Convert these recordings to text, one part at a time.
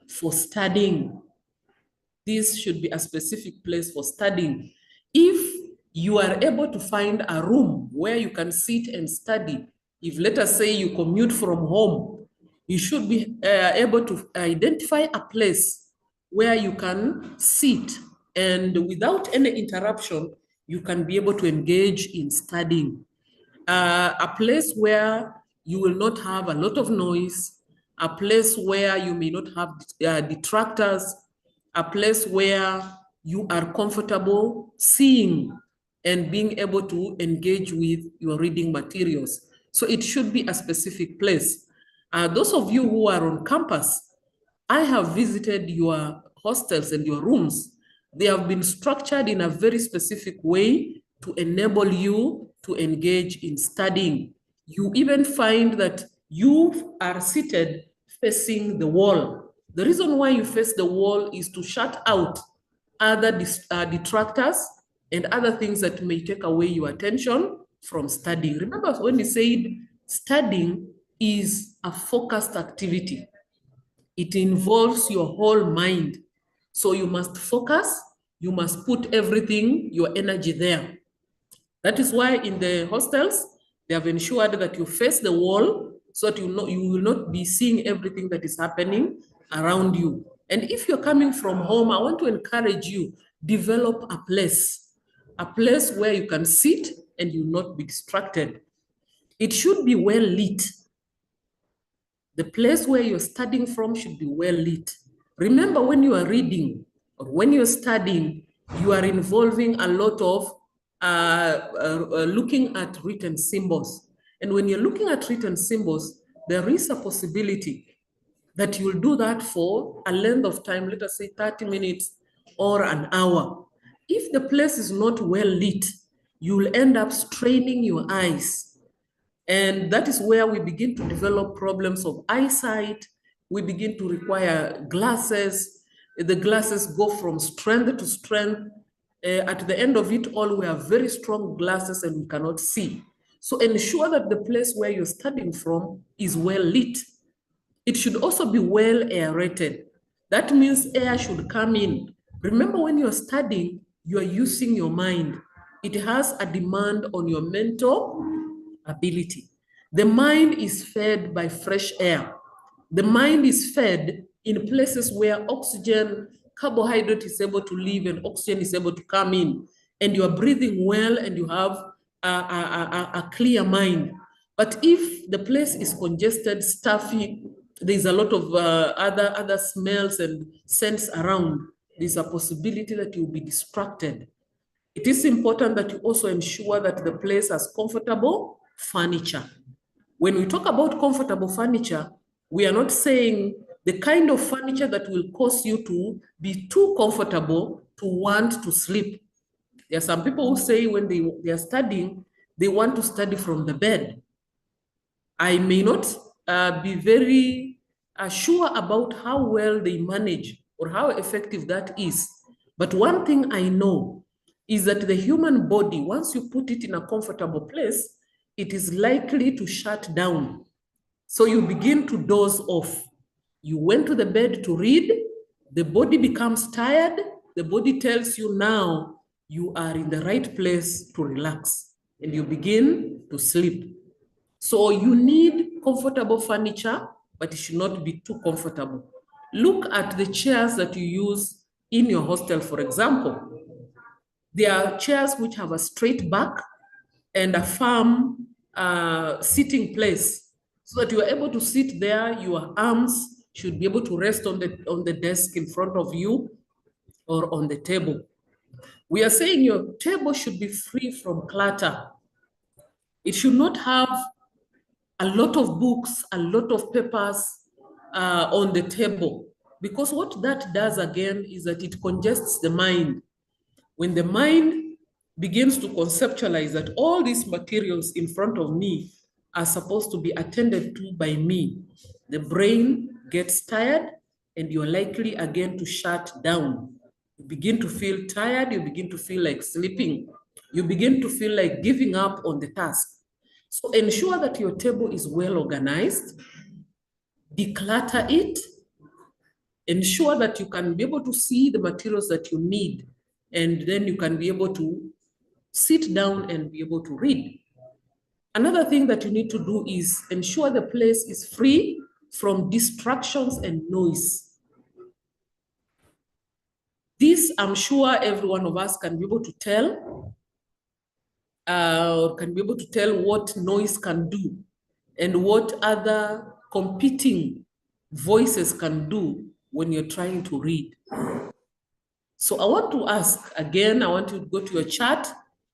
for studying. This should be a specific place for studying. If you are able to find a room where you can sit and study, if let us say you commute from home, you should be able to identify a place where you can sit and without any interruption, you can be able to engage in studying. A place where you will not have a lot of noise, a place where you may not have detractors, a place where you are comfortable seeing and being able to engage with your reading materials. So it should be a specific place. Those of you who are on campus, I have visited your hostels and your rooms. They have been structured in a very specific way to enable you to engage in studying. You even find that you are seated facing the wall. The reason why you face the wall is to shut out other detractors and other things that may take away your attention from studying. Remember when we said studying is a focused activity. It involves your whole mind. So you must focus, you must put everything, your energy there. That is why in the hostels, they have ensured that you face the wall so that you will not be seeing everything that is happening around you. And if you're coming from home, I want to encourage you, develop a place where you can sit and you will not be distracted. It should be well lit. The place where you're studying from should be well lit. Remember, when you are reading or when you're studying, you are involving a lot of looking at written symbols. And when you're looking at written symbols, there is a possibility that you'll do that for a length of time, let us say 30 minutes or an hour. If the place is not well lit, you'll end up straining your eyes. And that is where we begin to develop problems of eyesight. We begin to require glasses. The glasses go from strength to strength. At the end of it all, we have very strong glasses and we cannot see. So ensure that the place where you're studying from is well lit. It should also be well aerated. That means air should come in. Remember, when you're studying, you are using your mind. It has a demand on your mental ability. The mind is fed by fresh air. The mind is fed in places where oxygen, carbohydrate is able to live and oxygen is able to come in, and you are breathing well and you have a clear mind. But if the place is congested, stuffy, there's a lot of other smells and scents around, there's a possibility that you'll be distracted. It is important that you also ensure that the place has comfortable furniture. When we talk about comfortable furniture, we are not saying the kind of furniture that will cause you to be too comfortable to want to sleep. There are some people who say when they are studying, they want to study from the bed. I may not be very sure about how well they manage or how effective that is. But one thing I know is that the human body, once you put it in a comfortable place, it is likely to shut down. So you begin to doze off. You went to the bed to read, the body becomes tired, the body tells you now you are in the right place to relax, and you begin to sleep. So you need comfortable furniture, but it should not be too comfortable. Look at the chairs that you use in your hostel, for example. There are chairs which have a straight back and a firm sitting place, so that you are able to sit there. Your arms should be able to rest on the desk in front of you or on the table. We are saying your table should be free from clutter. It should not have a lot of books, a lot of papers on the table, because what that does again is that it congests the mind. When the mind begins to conceptualize that all these materials in front of me are supposed to be attended to by me, the brain gets tired and you're likely again to shut down. You begin to feel tired, you begin to feel like sleeping, you begin to feel like giving up on the task. So ensure that your table is well organized, declutter it, Ensure that you can be able to see the materials that you need, and then you can be able to sit down and be able to read. Another thing that you need to do is ensure the place is free from distractions and noise. This, I'm sure every one of us can be able to tell, what noise can do and what other competing voices can do when you're trying to read. So I want to ask again, I want you to go to your chart.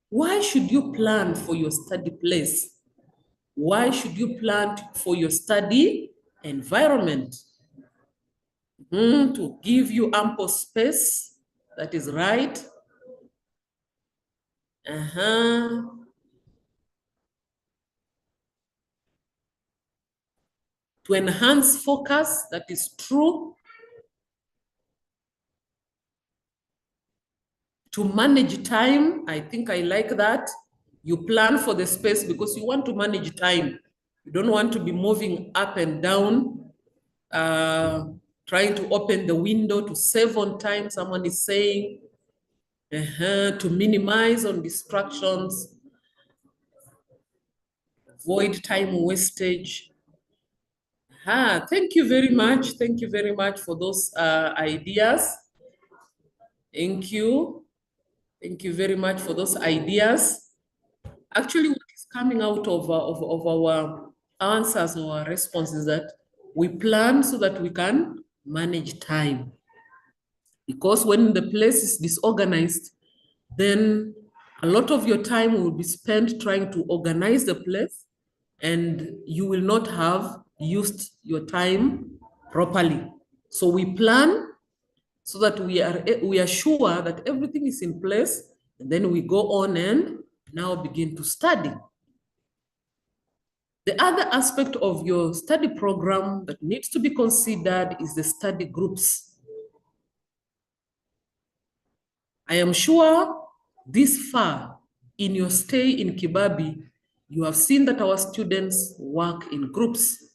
Why should you plan for your study place? Why should you plan for your study environment? To give you ample space, that is right. To enhance focus, that is true. To manage time, I think I like that. You plan for the space because you want to manage time. You don't want to be moving up and down, trying to open the window to save on time, someone is saying, to minimize on distractions, avoid time wastage. Thank you very much. Thank you very much for those ideas. Thank you. Thank you very much for those ideas. Actually, what is coming out of our answers or our responses that we plan so that we can manage time. Because when the place is disorganized, then a lot of your time will be spent trying to organize the place, and you will not have used your time properly. So we plan so that we are sure that everything is in place, and then we go on and now begin to study. The other aspect of your study program that needs to be considered is the study groups. I am sure this far in your stay in Kibabi, you have seen that our students work in groups.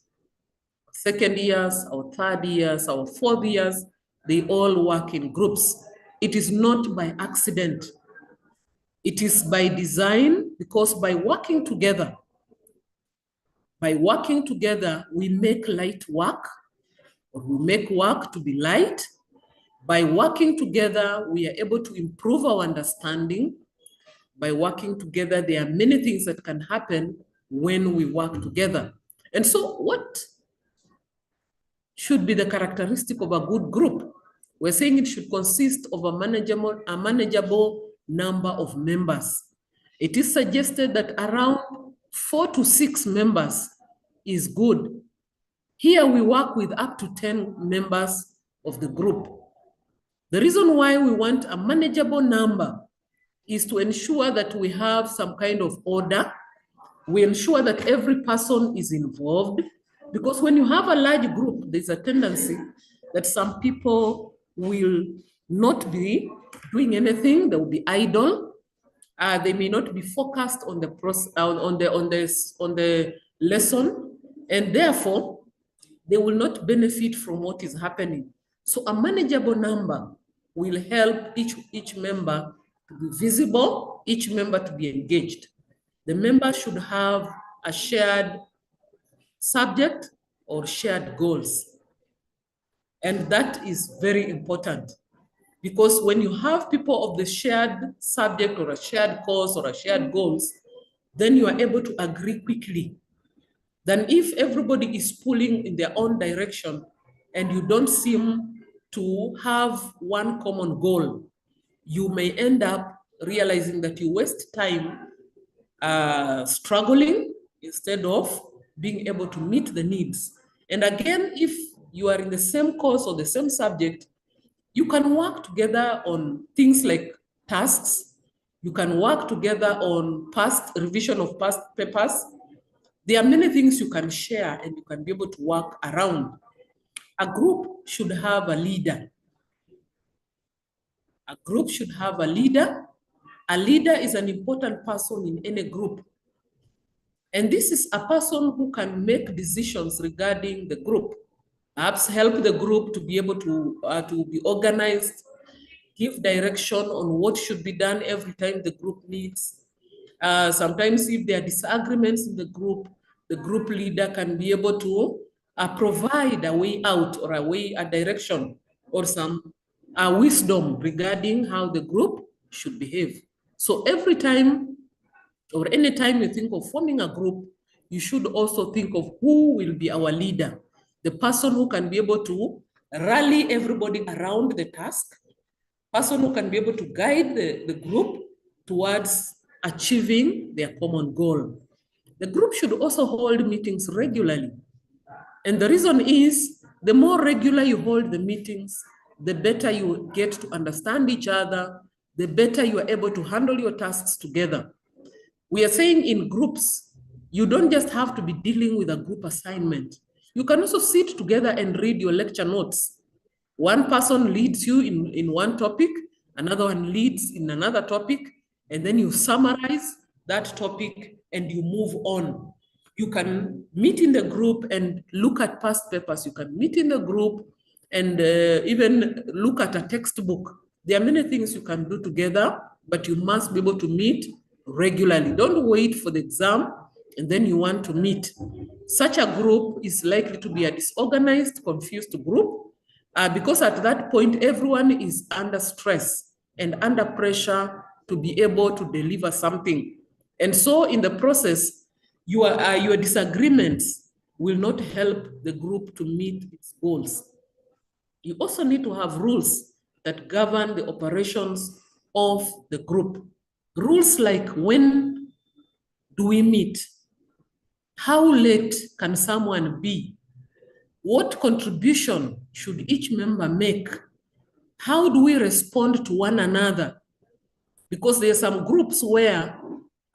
Second years, our third years, our fourth years, they all work in groups. It is not by accident. It is by design, because by working together, we make light work, or we make work to be light. By working together, we are able to improve our understanding. By working together, there are many things that can happen when we work together. And so what should be the characteristic of a good group? We're saying it should consist of a manageable number of members. It is suggested that around 4 to 6 members is good. Here we work with up to 10 members of the group. The reason why we want a manageable number is to ensure that we have some kind of order. We ensure that every person is involved, because when you have a large group, there's a tendency that some people will not be doing anything. They will be idle. They may not be focused on the lesson, and therefore they will not benefit from what is happening. So a manageable number will help each member to be visible, each member to be engaged. The members should have a shared subject or shared goals. And that is very important, because when you have people of the shared subject or a shared cause or a shared goals, then you are able to agree quickly. Than if everybody is pulling in their own direction and you don't seem to have one common goal, you may end up realizing that you waste time struggling instead of being able to meet the needs. And again, if you are in the same course or the same subject, you can work together on things like tasks. You can work together on revision of past papers. There are many things you can share and you can be able to work around. A group should have a leader. A group should have a leader. A leader is an important person in any group. And this is a person who can make decisions regarding the group. Perhaps help the group to be able to be organized, give direction on what should be done every time the group meets. Sometimes if there are disagreements in the group leader can be able to provide a way out or a direction or some wisdom regarding how the group should behave. So every time or anytime you think of forming a group, you should also think of who will be our leader, the person who can be able to rally everybody around the task, person who can be able to guide the group towards achieving their common goal. The group should also hold meetings regularly. And the reason is, the more regular you hold the meetings, the better you get to understand each other, the better you are able to handle your tasks together. We are saying in groups, you don't just have to be dealing with a group assignment. You can also sit together and read your lecture notes. One person leads you in one topic, another one leads in another topic, and then you summarize that topic and you move on. You can meet in the group and look at past papers. You can meet in the group and even look at a textbook. There are many things you can do together, but you must be able to meet regularly. Don't wait for the exam and then you want to meet. Such a group is likely to be a disorganized, confused group, because at that point, everyone is under stress and under pressure to be able to deliver something. And so in the process, your disagreements will not help the group to meet its goals. You also need to have rules that govern the operations of the group. Rules like, when do we meet? How late can someone be? What contribution should each member make? How do we respond to one another? Because there are some groups where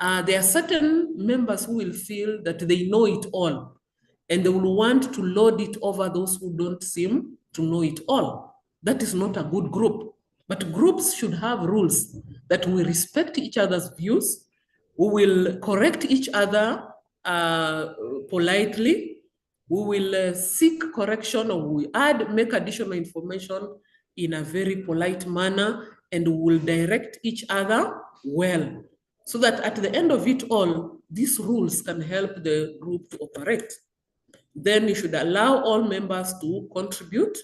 there are certain members who will feel that they know it all, and they will want to load it over those who don't seem to know it all. That is not a good group. But groups should have rules that we respect each other's views, we will correct each other politely, we will seek correction, or we make additional information in a very polite manner, and we will direct each other well, so that at the end of it all, these rules can help the group to operate. Then you should allow all members to contribute.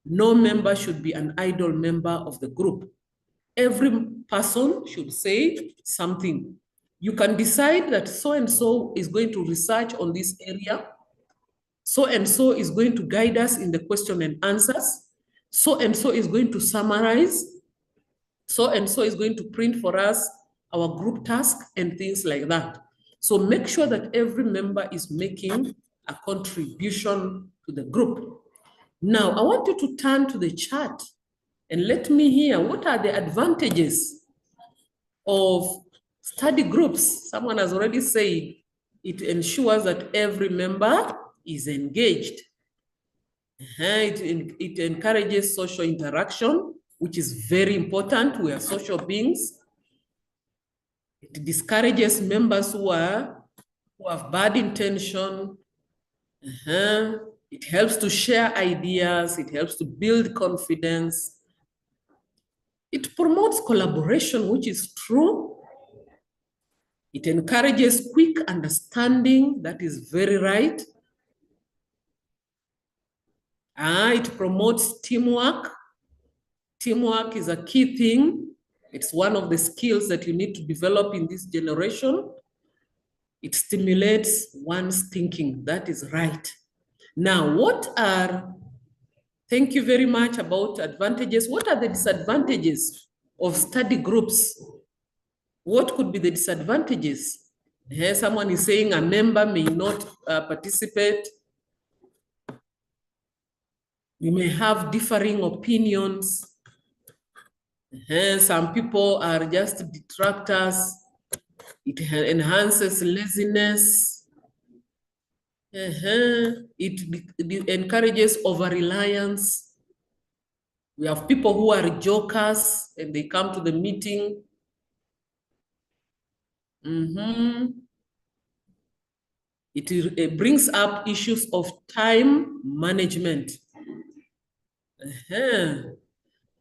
No member should be an idle member of the group. Every person should say something. You can decide that so-and-so is going to research on this area. So-and-so is going to guide us in the question and answers. So-and-so is going to summarize. So-and-so is going to print for us our group task and things like that. So make sure that every member is making a contribution to the group. Now, I want you to turn to the chart and let me hear, what are the advantages of study groups? Someone has already said it ensures that every member is engaged. It encourages social interaction, which is very important. We are social beings. It discourages members who have bad intention. It helps to share ideas. It helps to build confidence. It promotes collaboration, which is true. It encourages quick understanding. That is very right. It promotes teamwork. Teamwork is a key thing. It's one of the skills that you need to develop in this generation. It stimulates one's thinking. That is right. Now, thank you very much about advantages. What are the disadvantages of study groups? What could be the disadvantages? Someone is saying a member may not participate. We may have differing opinions. Some people are just detractors. It enhances laziness. It encourages over-reliance. We have people who are jokers and they come to the meeting. It brings up issues of time management.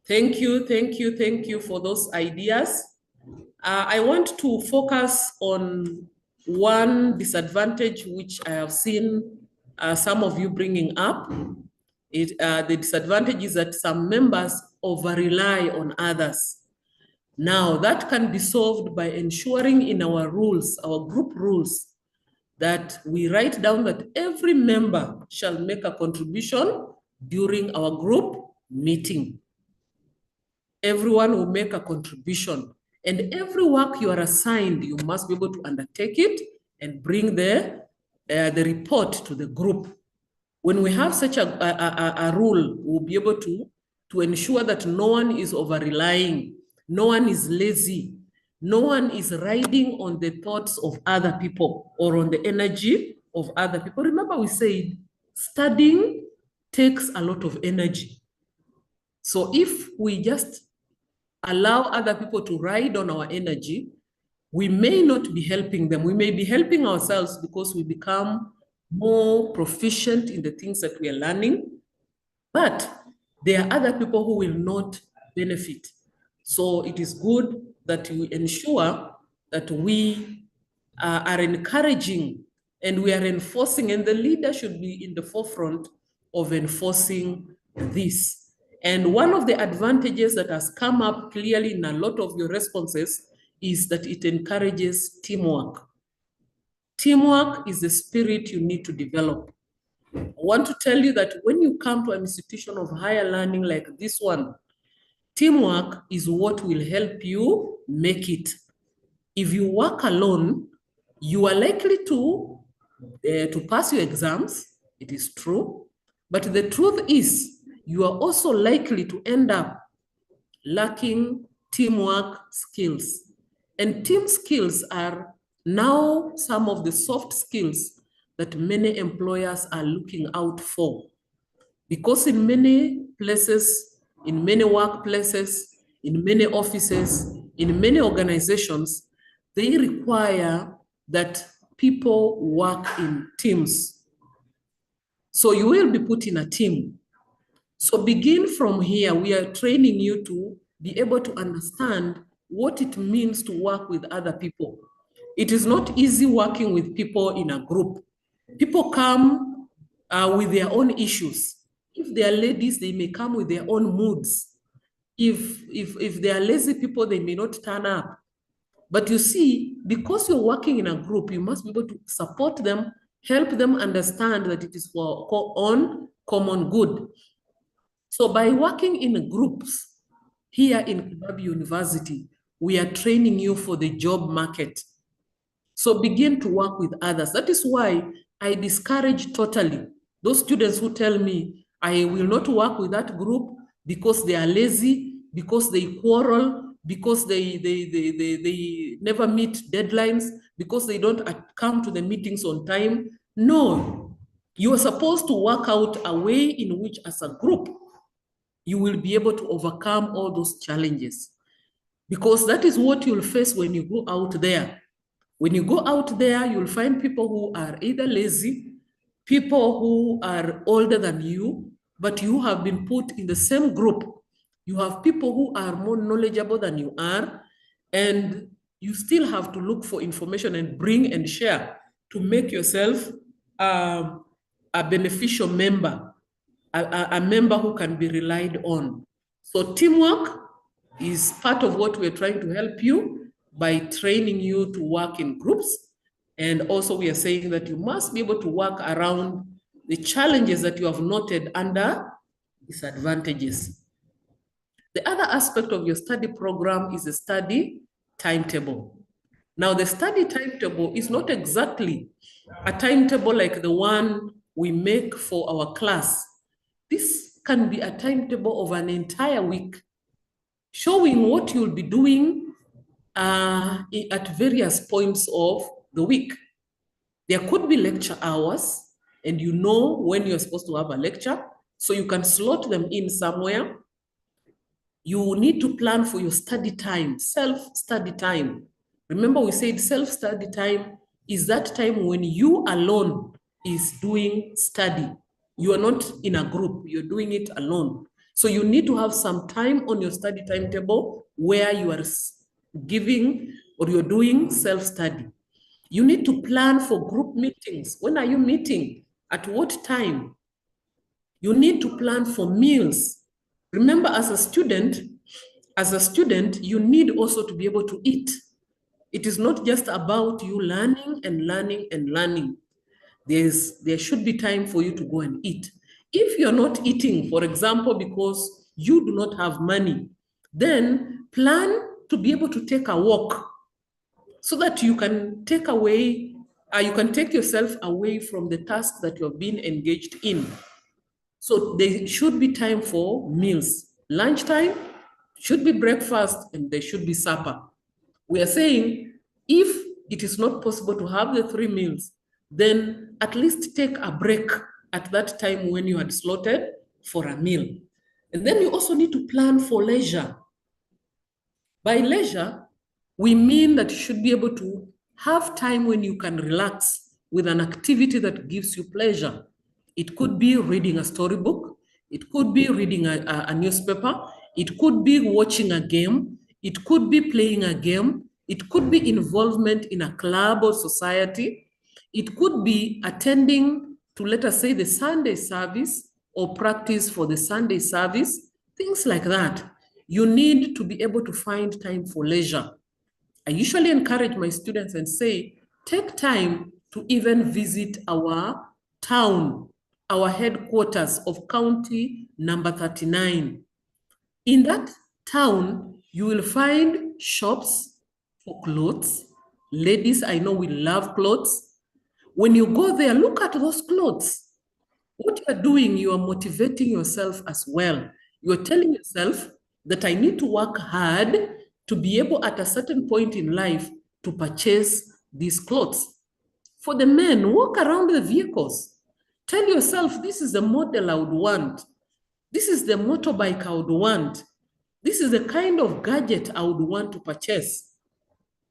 Thank you for those ideas. I want to focus on one disadvantage which I have seen some of you bringing up. The disadvantage is that some members over-rely on others. Now, that can be solved by ensuring in our rules, our group rules, that we write down that every member shall make a contribution during our group meeting. Everyone will make a contribution, and every work you are assigned, you must be able to undertake it and bring the report to the group. When we have such a rule, we'll be able to ensure that no one is over-relying, no one is lazy, no one is riding on the thoughts of other people or on the energy of other people. Remember, we said studying takes a lot of energy. So if we just allow other people to ride on our energy, we may not be helping them. We may be helping ourselves because we become more proficient in the things that we are learning, but there are other people who will not benefit. So it is good that we ensure that we are encouraging and we are enforcing, and the leader should be in the forefront of enforcing this. And one of the advantages that has come up clearly in a lot of your responses is that it encourages teamwork. Teamwork is the spirit you need to develop. I want to tell you that when you come to an institution of higher learning like this one, teamwork is what will help you make it. If you work alone, you are likely to pass your exams. It is true. But the truth is, you are also likely to end up lacking teamwork skills. And team skills are now some of the soft skills that many employers are looking out for. Because in many places, in many workplaces, in many offices, in many organizations, they require that people work in teams. So you will be put in a team. So begin from here. We are training you to be able to understand what it means to work with other people. It is not easy working with people in a group. People come with their own issues. If they are ladies, they may come with their own moods. If they are lazy people, they may not turn up. But you see, because you're working in a group, you must be able to support them, help them understand that it is for common good. So by working in groups here in Kibabi University, we are training you for the job market. So begin to work with others. That is why I discourage totally those students who tell me, I will not work with that group because they are lazy, because they quarrel, because they never meet deadlines, because they don't come to the meetings on time. No, you are supposed to work out a way in which as a group, you will be able to overcome all those challenges. Because that is what you'll face when you go out there. When you go out there, you'll find people who are either lazy, people who are older than you, but you have been put in the same group. You have people who are more knowledgeable than you are, and you still have to look for information and bring and share to make yourself a beneficial member, a member who can be relied on. So teamwork is part of what we're trying to help you by training you to work in groups. And also we are saying that you must be able to work around the challenges that you have noted under disadvantages. The other aspect of your study program is the study timetable. Now, the study timetable is not exactly a timetable like the one we make for our class. This can be a timetable of an entire week, showing what you'll be doing at various points of the week. There could be lecture hours, and you know when you're supposed to have a lecture, so you can slot them in somewhere. You need to plan for your study time, self-study time. Remember, we said self-study time is that time when you alone is doing study. You are not in a group, you're doing it alone. So you need to have some time on your study timetable where you are giving or you're doing self-study. You need to plan for group meetings. When are you meeting? At what time? You need to plan for meals. Remember, as a student, you need also to be able to eat. It is not just about you learning and learning and learning. There should be time for you to go and eat. If you're not eating, for example, because you do not have money, then plan to be able to take a walk so that you can take yourself away from the task that you have been engaged in. So there should be time for meals. Lunchtime should be breakfast and there should be supper. We are saying if it is not possible to have the 3 meals, then at least take a break at that time when you had slotted for a meal. And then you also need to plan for leisure. By leisure, we mean that you should be able to have time when you can relax with an activity that gives you pleasure. It could be reading a storybook. It could be reading a newspaper. It could be watching a game. It could be playing a game. It could be involvement in a club or society. It could be attending to, let us say, the Sunday service or practice for the Sunday service, things like that. You need to be able to find time for leisure. I usually encourage my students and say, take time to even visit our town, our headquarters of county number 39. In that town, you will find shops for clothes. Ladies, I know we love clothes. When you go there, look at those clothes. What you are doing, you are motivating yourself as well. You are telling yourself that I need to work hard to be able at a certain point in life to purchase these clothes. For the men, walk around the vehicles. Tell yourself, this is the model I would want. This is the motorbike I would want. This is the kind of gadget I would want to purchase.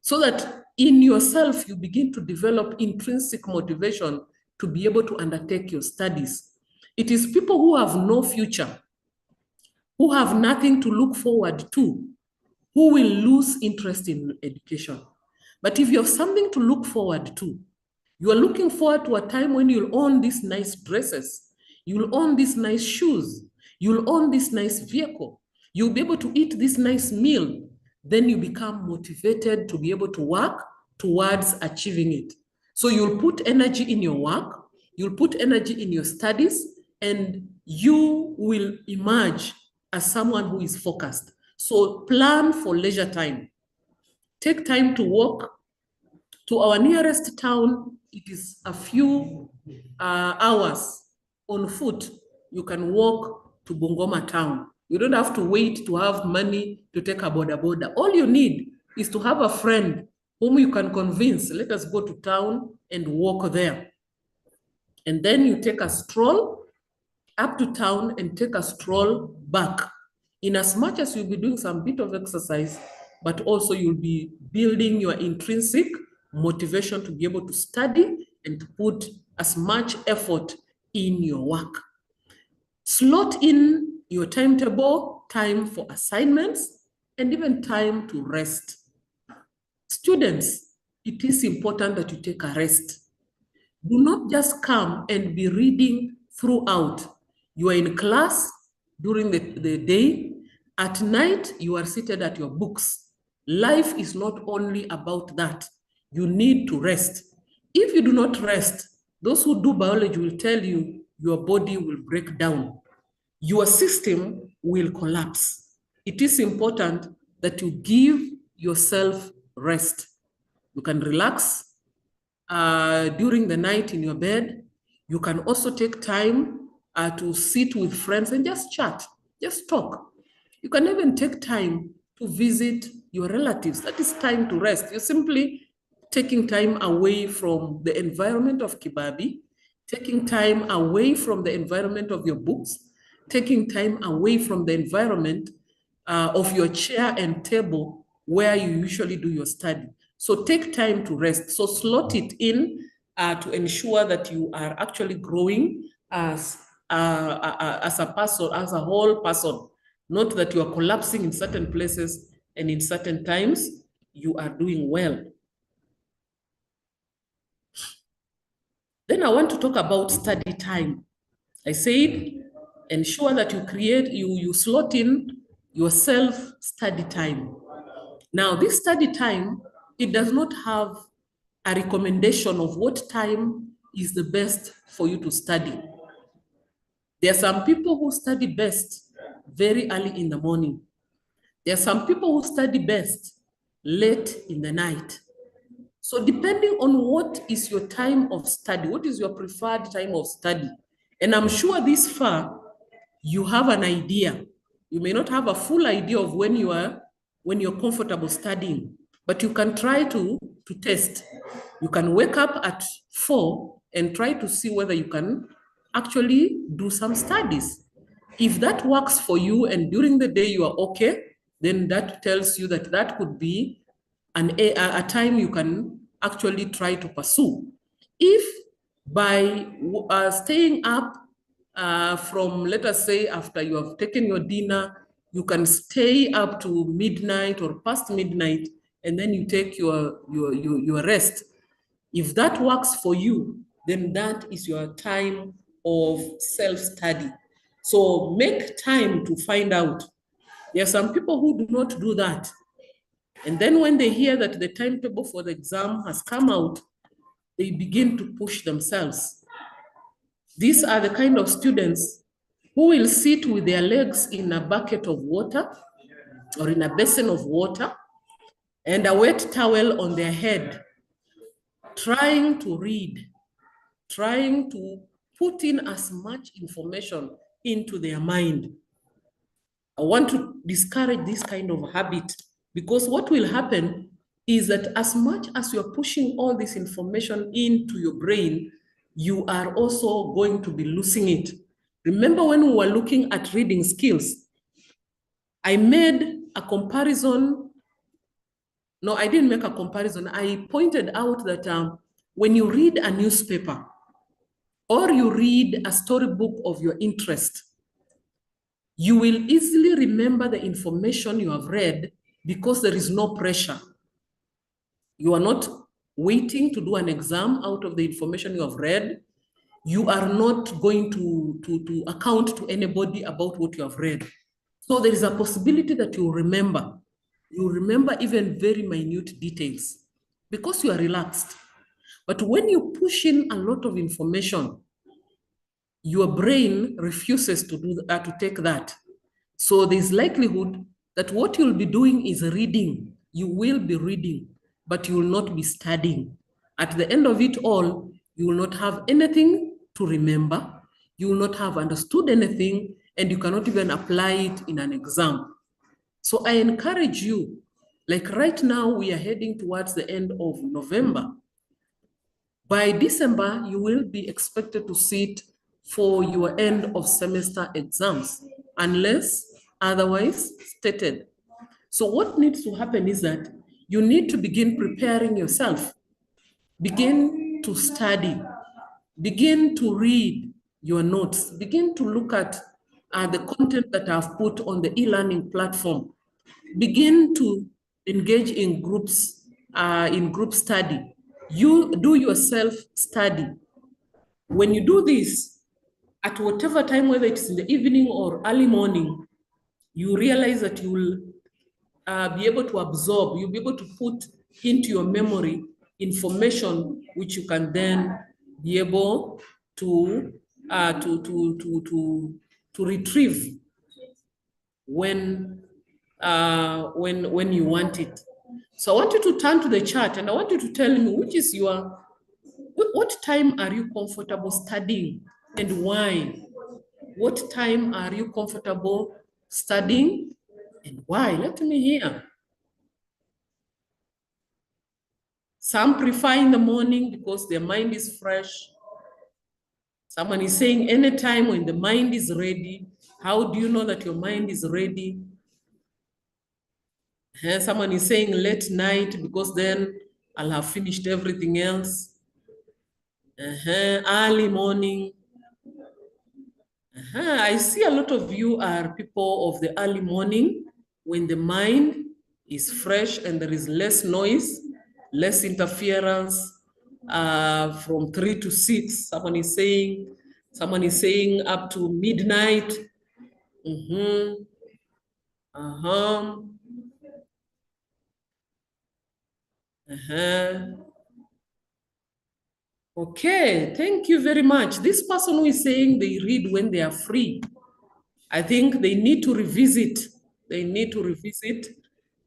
So that in yourself, you begin to develop intrinsic motivation to be able to undertake your studies. It is people who have no future, who have nothing to look forward to, who will lose interest in education. But if you have something to look forward to, you are looking forward to a time when you'll own these nice dresses, you'll own these nice shoes, you'll own this nice vehicle, you'll be able to eat this nice meal, then you become motivated to be able to work towards achieving it. So you'll put energy in your work, you'll put energy in your studies, and you will emerge as someone who is focused. So plan for leisure time. Take time to walk to our nearest town. It is a few hours on foot. You can walk to Bungoma town. You don't have to wait to have money to take a boda. All you need is to have a friend whom you can convince, let us go to town and walk there. And then you take a stroll up to town and take a stroll back. In as much as you'll be doing some bit of exercise, but also you'll be building your intrinsic motivation to be able to study and to put as much effort in your work. Slot in your timetable, time for assignments, and even time to rest. Students, it is important that you take a rest. Do not just come and be reading throughout. You are in class during the day. At night, you are seated at your books. Life is not only about that. You need to rest. If you do not rest, those who do biology will tell you your body will break down. Your system will collapse. It is important that you give yourself rest. You can relax during the night in your bed. You can also take time to sit with friends and just chat, just talk. You can even take time to visit your relatives. That is time to rest. You're simply taking time away from the environment of Kibabi, taking time away from the environment of your books, taking time away from the environment of your chair and table where you usually do your study. So take time to rest. So slot it in to ensure that you are actually growing as a person, as a whole person. Not that you are collapsing in certain places and in certain times, you are doing well. Then I want to talk about study time. I said, ensure that you slot in your self-study time. Now, this study time, it does not have a recommendation of what time is the best for you to study. There are some people who study best very early in the morning. There are some people who study best late in the night. So depending on what is your time of study, what is your preferred time of study, and I'm sure this far, you have an idea. You may not have a full idea of when you're comfortable studying, but you can try to test. You can wake up at 4 and try to see whether you can actually do some studies. If that works for you and during the day you are okay, then that tells you that that could be a time you can actually try to pursue. If by staying up from, let us say, after you have taken your dinner, you can stay up to midnight or past midnight, and then you take your rest. If that works for you, then that is your time of self-study. So make time to find out. There are some people who do not do that. And then when they hear that the timetable for the exam has come out, they begin to push themselves. These are the kind of students who will sit with their legs in a bucket of water or in a basin of water and a wet towel on their head, trying to read, trying to put in as much information into their mind. I want to discourage this kind of habit, because what will happen is that as much as you're pushing all this information into your brain, you are also going to be losing it. Remember when we were looking at reading skills, I made a comparison. No, I didn't make a comparison. I pointed out that when you read a newspaper or you read a storybook of your interest, you will easily remember the information you have read because there is no pressure. You are not waiting to do an exam out of the information you have read. You are not going to account to anybody about what you have read. So there is a possibility that you remember. You remember even very minute details because you are relaxed. But when you push in a lot of information, your brain refuses to take that. So there's likelihood that what you'll be doing is reading. You will be reading, but you will not be studying. At the end of it all, you will not have anything to remember. You will not have understood anything, and you cannot even apply it in an exam. So I encourage you, like right now, we are heading towards the end of November. By December, you will be expected to sit for your end of semester exams, unless otherwise stated. So what needs to happen is that you need to begin preparing yourself. Begin to study. Begin to read your notes. Begin to look at the content that I've put on the e-learning platform. Begin to engage in groups, in group study. You do your self-study. When you do this, at whatever time, whether it's in the evening or early morning, you realize that you will be able to absorb, you'll be able to put into your memory information which you can then be able to retrieve when you want it. So I want you to turn to the chart and I want you to tell me which is what time are you comfortable studying and why? What time are you comfortable studying and why? Let me hear. Some prefer in the morning because their mind is fresh. Someone is saying anytime when the mind is ready. How do you know that your mind is ready? Someone is saying late night because then I'll have finished everything else. Early morning. I see a lot of you are people of the early morning when the mind is fresh and there is less noise, less interference from 3 to 6. Someone is saying up to midnight. Okay, thank you very much. This person who is saying they read when they are free, I think they need to revisit. They need to revisit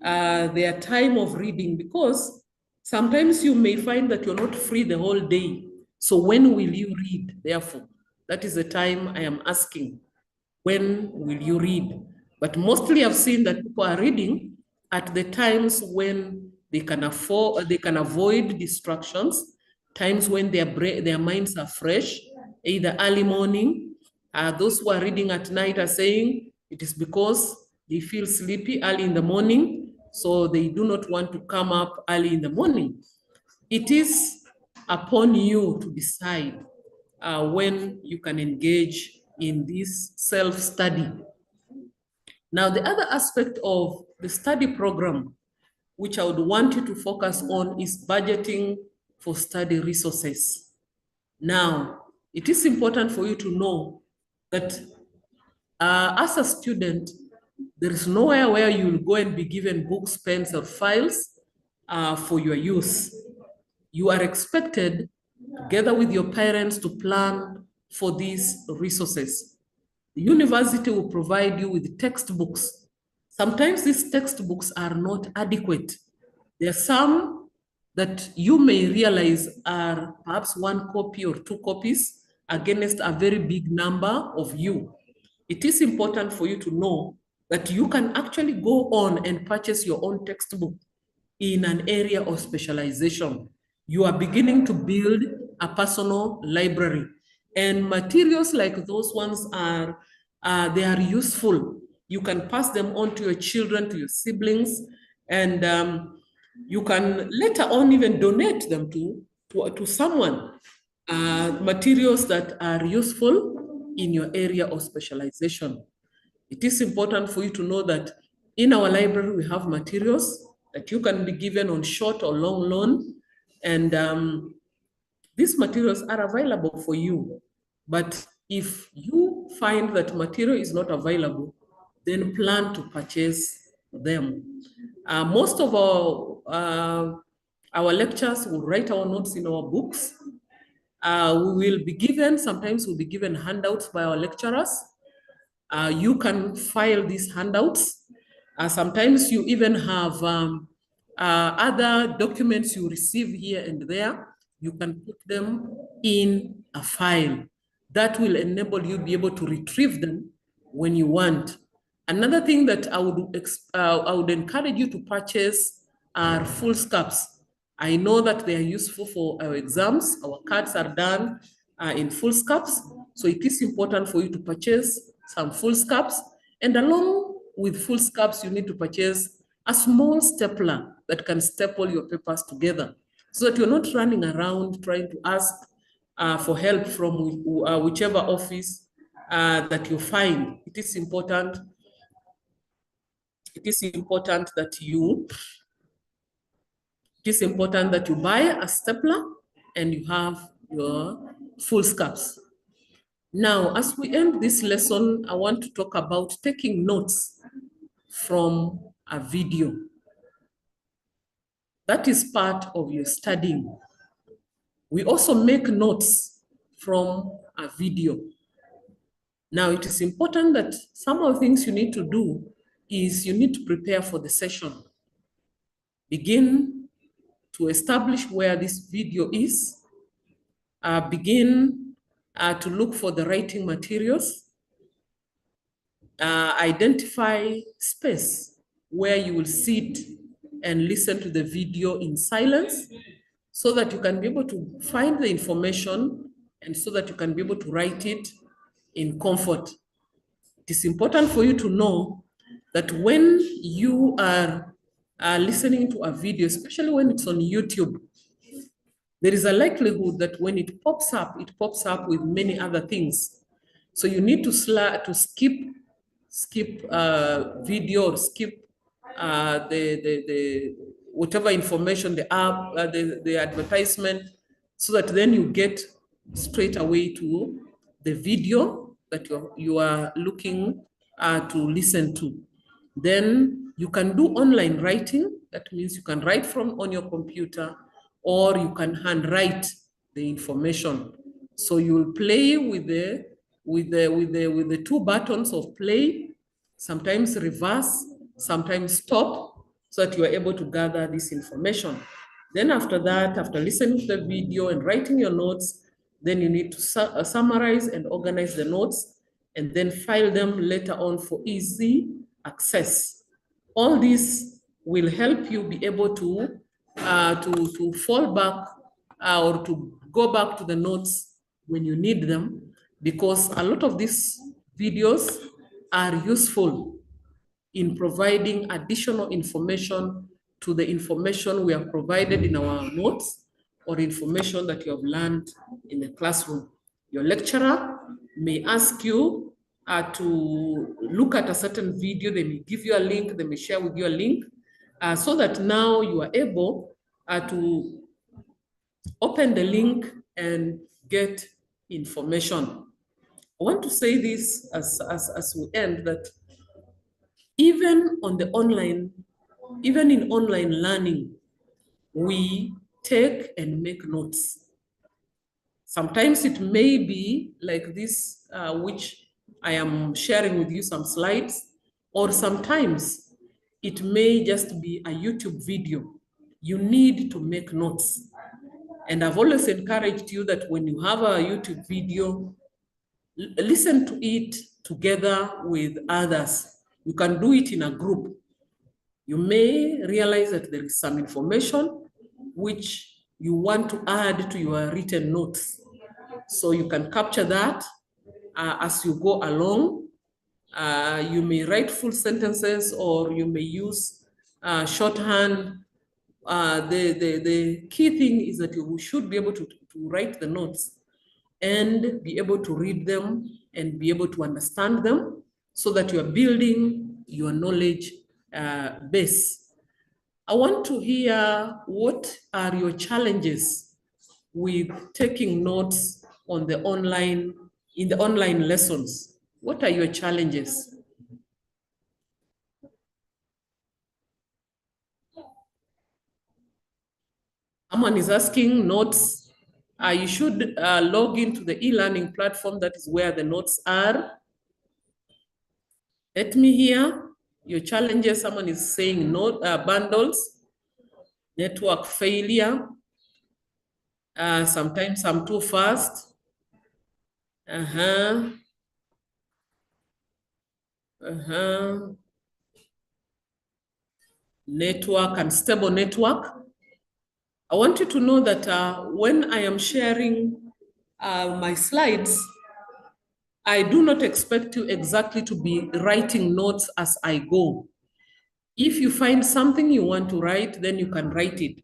their time of reading, because sometimes you may find that you're not free the whole day. So when will you read? Therefore, that is the time I am asking. When will you read? But mostly I've seen that people are reading at the times when they can avoid distractions, times when their minds are fresh, either early morning. Those who are reading at night are saying it is because they feel sleepy early in the morning, so they do not want to come up early in the morning. It is upon you to decide when you can engage in this self-study. Now, the other aspect of the study program, which I would want you to focus on, is budgeting for study resources. Now, it is important for you to know that as a student, there is nowhere where you will go and be given books, pens, or files for your use. You are expected, together with your parents, to plan for these resources. The university will provide you with textbooks. Sometimes these textbooks are not adequate. There are some that you may realize are perhaps 1 copy or 2 copies against a very big number of you. It is important for you to know that you can actually go on and purchase your own textbook in an area of specialization. You are beginning to build a personal library, and materials like those ones they are useful. You can pass them on to your children, to your siblings, and you can later on even donate them to someone. Materials that are useful in your area of specialization. It is important for you to know that in our library, we have materials that you can be given on short or long loan. And these materials are available for you. But if you find that material is not available, then plan to purchase them. Most of our lectures will write our notes in our books. We will be given, sometimes we'll be given handouts by our lecturers. You can file these handouts. Sometimes you even have other documents you receive here and there. You can put them in a file. That will enable you to be able to retrieve them when you want. Another thing that I would encourage you to purchase are foolscaps. I know that they are useful for our exams. Our cards are done in foolscaps. So it is important for you to purchase some foolscaps. And along with foolscaps, you need to purchase a small stapler that can staple your papers together, so that you're not running around trying to ask for help from whichever office that you find. It is important that you buy a stapler and you have your foolscaps. Now, as we end this lesson, I want to talk about taking notes from a video. That is part of your studying. We also make notes from a video. Now, it is important that some of the things you need to do is you need to prepare for the session. Begin to establish where this video is. Begin to look for the writing materials. Identify space where you will sit and listen to the video in silence, so that you can be able to find the information and so that you can be able to write it in comfort. It is important for you to know that when you are listening to a video, especially when it's on YouTube, there is a likelihood that when it pops up with many other things. So you need to skip video, or skip the whatever information, the app, the advertisement, so that then you get straight away to the video that you are looking to listen to. Then you can do online writing. That means you can write from on your computer, or you can handwrite the information. So you'll play with the two buttons of play, sometimes reverse, sometimes stop, so that you are able to gather this information. Then after that, after listening to the video and writing your notes, then you need to summarize and organize the notes, and then file them later on for easy access. All this will help you be able to fall back or to go back to the notes when you need them, because a lot of these videos are useful in providing additional information to the information we have provided in our notes, or information that you have learned in the classroom. Your lecturer may ask you to look at a certain video. They may give you a link, they may share with you a link, so that now you are able to open the link and get information. I want to say this as we end, that even in online learning, we take and make notes. Sometimes it may be like this, which I am sharing with you some slides, or sometimes it may just be a YouTube video. You need to make notes. And I've always encouraged you that when you have a YouTube video, listen to it together with others. You can do it in a group. You may realize that there is some information which you want to add to your written notes. So you can capture that as you go along. You may write full sentences, or you may use shorthand. The key thing is that you should be able to write the notes and be able to read them and be able to understand them, so that you are building your knowledge base. I want to hear, what are your challenges with taking notes on the in the online lessons? What are your challenges? Someone is asking notes. You should log into the e-learning platform. That is where the notes are. Let me hear your challenges. Someone is saying note bundles, network failure. Sometimes I'm too fast. Network, unstable network. I want you to know that when I am sharing my slides, I do not expect you exactly to be writing notes as I go. If you find something you want to write, then you can write it.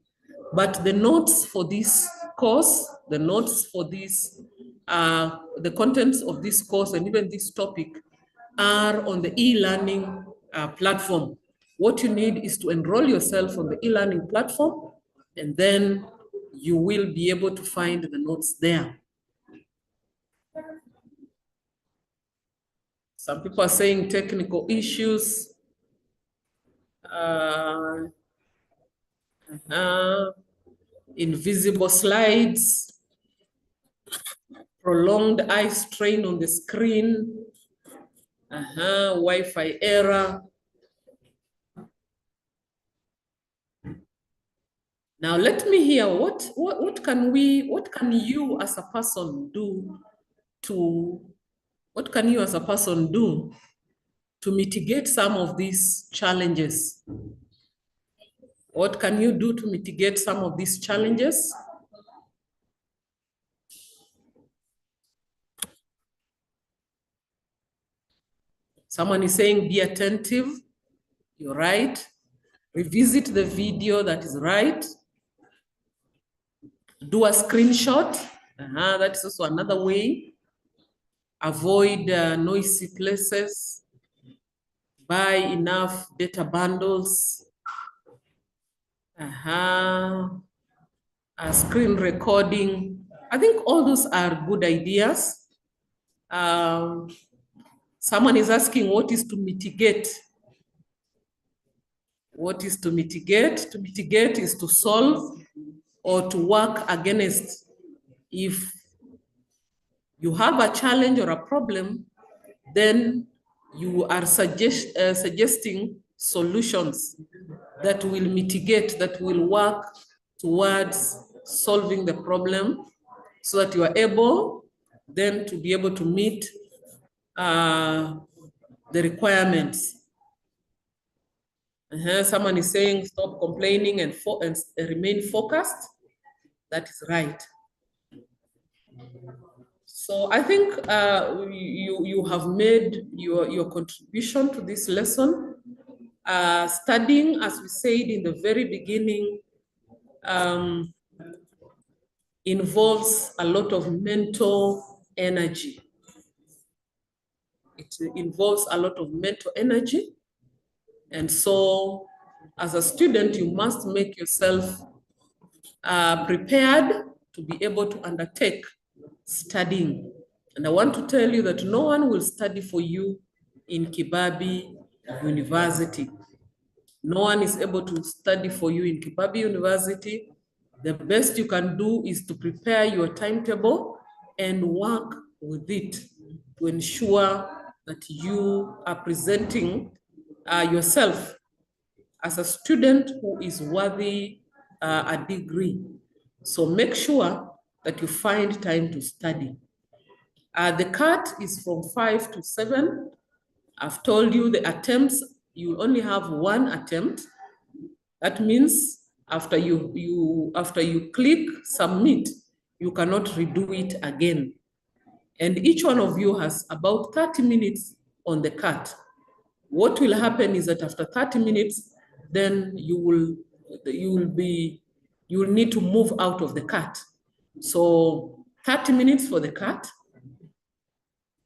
But the notes for this course, the notes for this, the contents of this course, and even this topic, are on the e-learning platform. What you need is to enroll yourself on the e-learning platform, and then you will be able to find the notes there. Some people are saying technical issues. Invisible slides, prolonged eye strain on the screen, Wi-Fi error. Now let me hear, what can you as a person do to mitigate some of these challenges? What can you do to mitigate some of these challenges? Someone is saying, be attentive. You're right. Revisit the video that is right. Do a screenshot. That is also another way. Avoid noisy places. Buy enough data bundles. Screen recording. I think all those are good ideas. Someone is asking what is to mitigate. What is to mitigate? To mitigate is to solve or to work against. If you have a challenge or a problem, then you are suggesting solutions that will mitigate, that will work towards solving the problem so that you are able then to be able to meet the requirements. Someone is saying stop complaining and remain focused. That is right. So I think you have made your contribution to this lesson. Studying, as we said in the very beginning, involves a lot of mental energy. It involves a lot of mental energy. And so as a student, you must make yourself prepared to be able to undertake studying. And I want to tell you that no one will study for you in Kibabi University. No one is able to study for you in Kibabi University. The best you can do is to prepare your timetable and work with it to ensure that you are presenting yourself as a student who is worthy a degree. So make sure that you find time to study. The cut is from 5 to 7. I've told you the attempts, you only have one attempt. That means after you click submit, you cannot redo it again. And each one of you has about 30 minutes on the cut. What will happen is that after 30 minutes, then you will need to move out of the cut. So 30 minutes for the cut.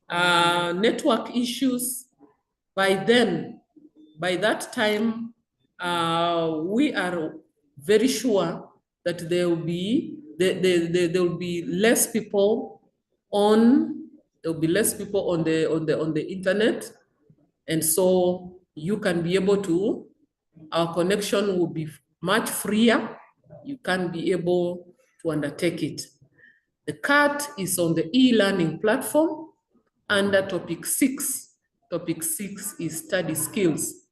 Network issues, by that time, we are very sure that there will be less people on the internet, and so you can be able to, our connection will be much freer. You can be able to undertake it. The CAT is on the e-learning platform under topic 6. Topic 6 is study skills.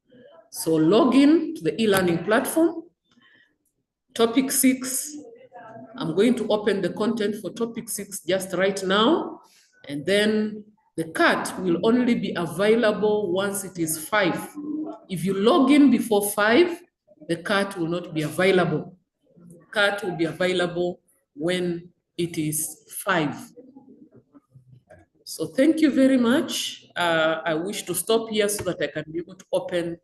So log in to the e-learning platform. Topic 6, I'm going to open the content for topic 6 just right now. And then the CAT will only be available once it is 5. If you log in before 5, the CAT will not be available. CAT will be available when it is 5. So thank you very much. I wish to stop here so that I can be able to open